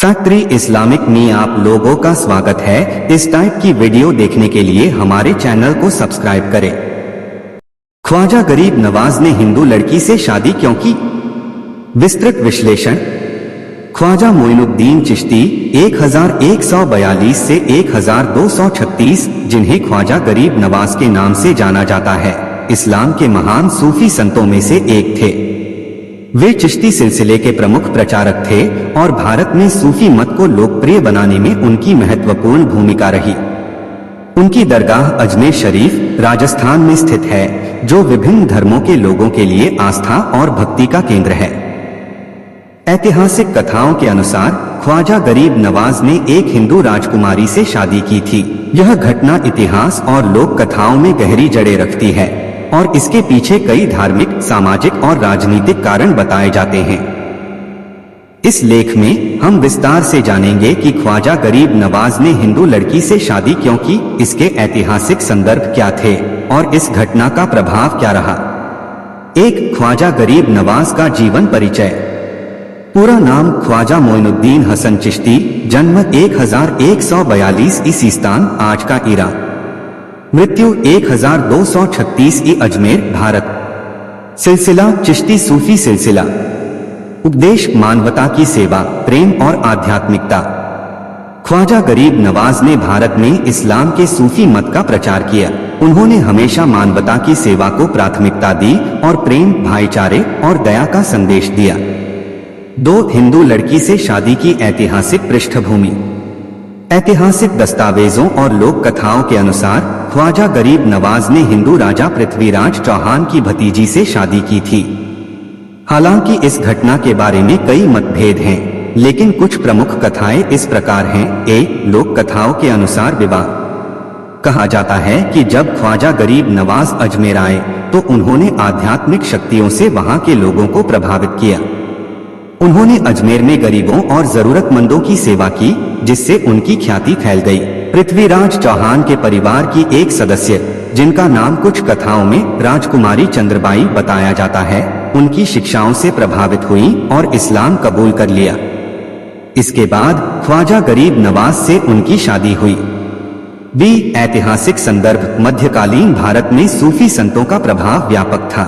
Factory Islamic में आप लोगों का स्वागत है। इस टाइप की वीडियो देखने के लिए हमारे चैनल को सब्सक्राइब करें। ख्वाजा गरीब नवाज ने हिंदू लड़की से शादी क्यों की? विस्तृत विश्लेषण। ख्वाजा मोइनुद्दीन चिश्ती 1142 से 1236, जिन्हें ख्वाजा गरीब नवाज के नाम से जाना जाता है, इस्लाम के महान सूफी संतों में से एक थे। वे चिश्ती सिलसिले के प्रमुख प्रचारक थे और भारत में सूफी मत को लोकप्रिय बनाने में उनकी महत्वपूर्ण भूमिका रही। उनकी दरगाह अजमेर शरीफ, राजस्थान में स्थित है, जो विभिन्न धर्मों के लोगों के लिए आस्था और भक्ति का केंद्र है। ऐतिहासिक कथाओं के अनुसार ख्वाजा गरीब नवाज ने एक हिंदू राजकुमारी से शादी की थी। यह घटना इतिहास और लोक कथाओं में गहरी जड़ें रखती है और इसके पीछे कई धार्मिक, सामाजिक और राजनीतिक कारण बताए जाते हैं। इस लेख में हम विस्तार से जानेंगे कि ख्वाजा गरीब नवाज ने हिंदू लड़की से शादी क्यों की, इसके ऐतिहासिक संदर्भ क्या थे और इस घटना का प्रभाव क्या रहा। एक, ख्वाजा गरीब नवाज का जीवन परिचय। पूरा नाम ख्वाजा मोइनुद्दीन हसन चिश्ती, जन्म 1142 ईस्वीसन, आज का ईरान। मृत्यु 1236 अजमेर, भारत। सिलसिला चिश्ती सूफी सिलसिला। उपदेश मानवता की सेवा, प्रेम और आध्यात्मिकता। ख्वाजा गरीब नवाज ने भारत में इस्लाम के सूफी मत का प्रचार किया। उन्होंने हमेशा मानवता की सेवा को प्राथमिकता दी और प्रेम, भाईचारे और दया का संदेश दिया। 2, हिंदू लड़की से शादी की ऐतिहासिक पृष्ठभूमि। ऐतिहासिक दस्तावेजों और लोक कथाओं के अनुसार ख्वाजा गरीब नवाज ने हिंदू राजा पृथ्वीराज चौहान की भतीजी से शादी की थी। हालांकि इस घटना के बारे में कई मतभेद हैं, लेकिन कुछ प्रमुख कथाएं इस प्रकार हैं। ए, लोक कथाओं के अनुसार विवाह। कहा जाता है कि जब ख्वाजा गरीब नवाज अजमेर आए तो उन्होंने आध्यात्मिक शक्तियों से वहां के लोगों को प्रभावित किया। उन्होंने अजमेर में गरीबों और जरूरतमंदों की सेवा की, जिससे उनकी ख्याति फैल गई। पृथ्वीराज चौहान के परिवार की एक सदस्य, जिनका नाम कुछ कथाओं में राजकुमारी चंद्रबाई बताया जाता है, उनकी शिक्षाओं से प्रभावित हुई और इस्लाम कबूल कर लिया। इसके बाद ख्वाजा गरीब नवाज से उनकी शादी हुई। बी, ऐतिहासिक संदर्भ। मध्यकालीन भारत में सूफी संतों का प्रभाव व्यापक था।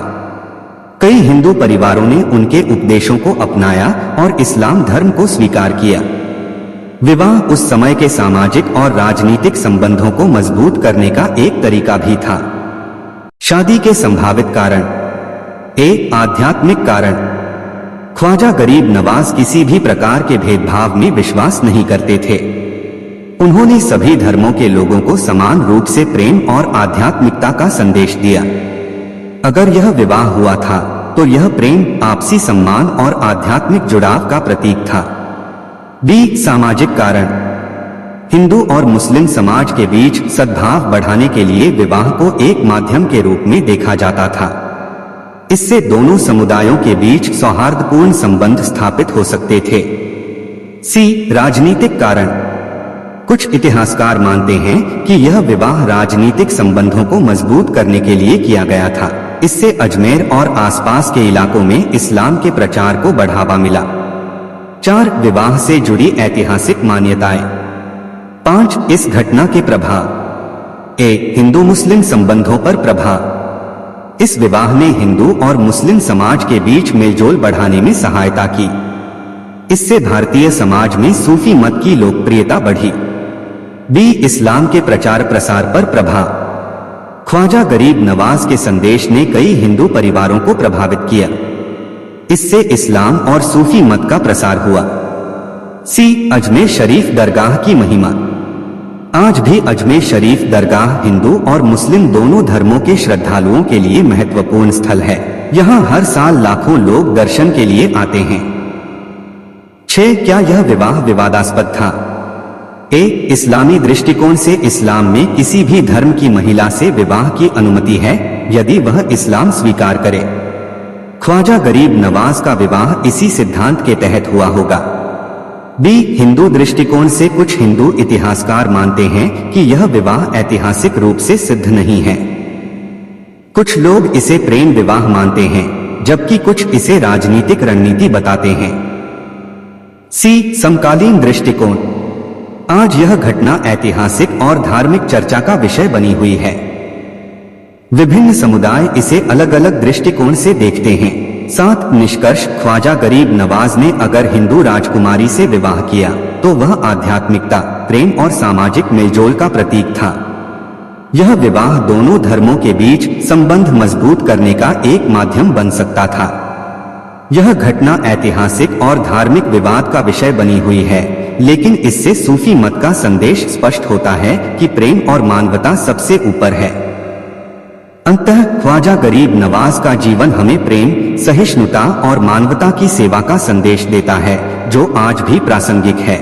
कई हिंदू परिवारों ने उनके उपदेशों को अपनाया और इस्लाम धर्म को स्वीकार किया। विवाह उस समय के सामाजिक और राजनीतिक संबंधों को मजबूत करने का एक तरीका भी था। शादी के संभावित कारण। ए, आध्यात्मिक कारण। ख्वाजा गरीब नवाज किसी भी प्रकार के भेदभाव में विश्वास नहीं करते थे। उन्होंने सभी धर्मों के लोगों को समान रूप से प्रेम और आध्यात्मिकता का संदेश दिया। अगर यह विवाह हुआ था तो यह प्रेम, आपसी सम्मान और आध्यात्मिक जुड़ाव का प्रतीक था। बी, सामाजिक कारण। हिंदू और मुस्लिम समाज के बीच सद्भाव बढ़ाने के लिए विवाह को एक माध्यम के रूप में देखा जाता था। इससे दोनों समुदायों के बीच सौहार्दपूर्ण संबंध स्थापित हो सकते थे। सी, राजनीतिक कारण। कुछ इतिहासकार मानते हैं कि यह विवाह राजनीतिक संबंधों को मजबूत करने के लिए किया गया था। इससे अजमेर और आसपास के इलाकों में इस्लाम के प्रचार को बढ़ावा मिला। 4, विवाह से जुड़ी ऐतिहासिक मान्यताएं। 5, इस घटना के प्रभाव। ए, हिंदू मुस्लिम संबंधों पर प्रभाव। इस विवाह ने हिंदू और मुस्लिम समाज के बीच मेलजोल बढ़ाने में सहायता की। इससे भारतीय समाज में सूफी मत की लोकप्रियता बढ़ी। बी, इस्लाम के प्रचार प्रसार पर प्रभाव। ख्वाजा गरीब नवाज के संदेश ने कई हिंदू परिवारों को प्रभावित किया। इससे इस्लाम और सूफी मत का प्रसार हुआ। सी, अजमेर शरीफ दरगाह की महिमा। आज भी अजमेर शरीफ दरगाह हिंदू और मुस्लिम दोनों धर्मों के श्रद्धालुओं के लिए महत्वपूर्ण स्थल है। यहाँ हर साल लाखों लोग दर्शन के लिए आते हैं। 6, क्या यह विवाह विवादास्पद था? ए, इस्लामी दृष्टिकोण से इस्लाम में किसी भी धर्म की महिला से विवाह की अनुमति है, यदि वह इस्लाम स्वीकार करे। ख्वाजा गरीब नवाज का विवाह इसी सिद्धांत के तहत हुआ होगा। बी, हिंदू दृष्टिकोण से कुछ हिंदू इतिहासकार मानते हैं कि यह विवाह ऐतिहासिक रूप से सिद्ध नहीं है। कुछ लोग इसे प्रेम विवाह मानते हैं, जबकि कुछ इसे राजनीतिक रणनीति बताते हैं। सी समकालीन दृष्टिकोण। आज यह घटना ऐतिहासिक और धार्मिक चर्चा का विषय बनी हुई है। विभिन्न समुदाय इसे अलग अलग दृष्टिकोण से देखते हैं। 7 निष्कर्ष। ख्वाजा गरीब नवाज ने अगर हिंदू राजकुमारी से विवाह किया तो वह आध्यात्मिकता, प्रेम और सामाजिक मेलजोल का प्रतीक था। यह विवाह दोनों धर्मों के बीच संबंध मजबूत करने का एक माध्यम बन सकता था। यह घटना ऐतिहासिक और धार्मिक विवाद का विषय बनी हुई है, लेकिन इससे सूफी मत का संदेश स्पष्ट होता है कि प्रेम और मानवता सबसे ऊपर है। अंततः ख्वाजा गरीब नवाज का जीवन हमें प्रेम, सहिष्णुता और मानवता की सेवा का संदेश देता है, जो आज भी प्रासंगिक है।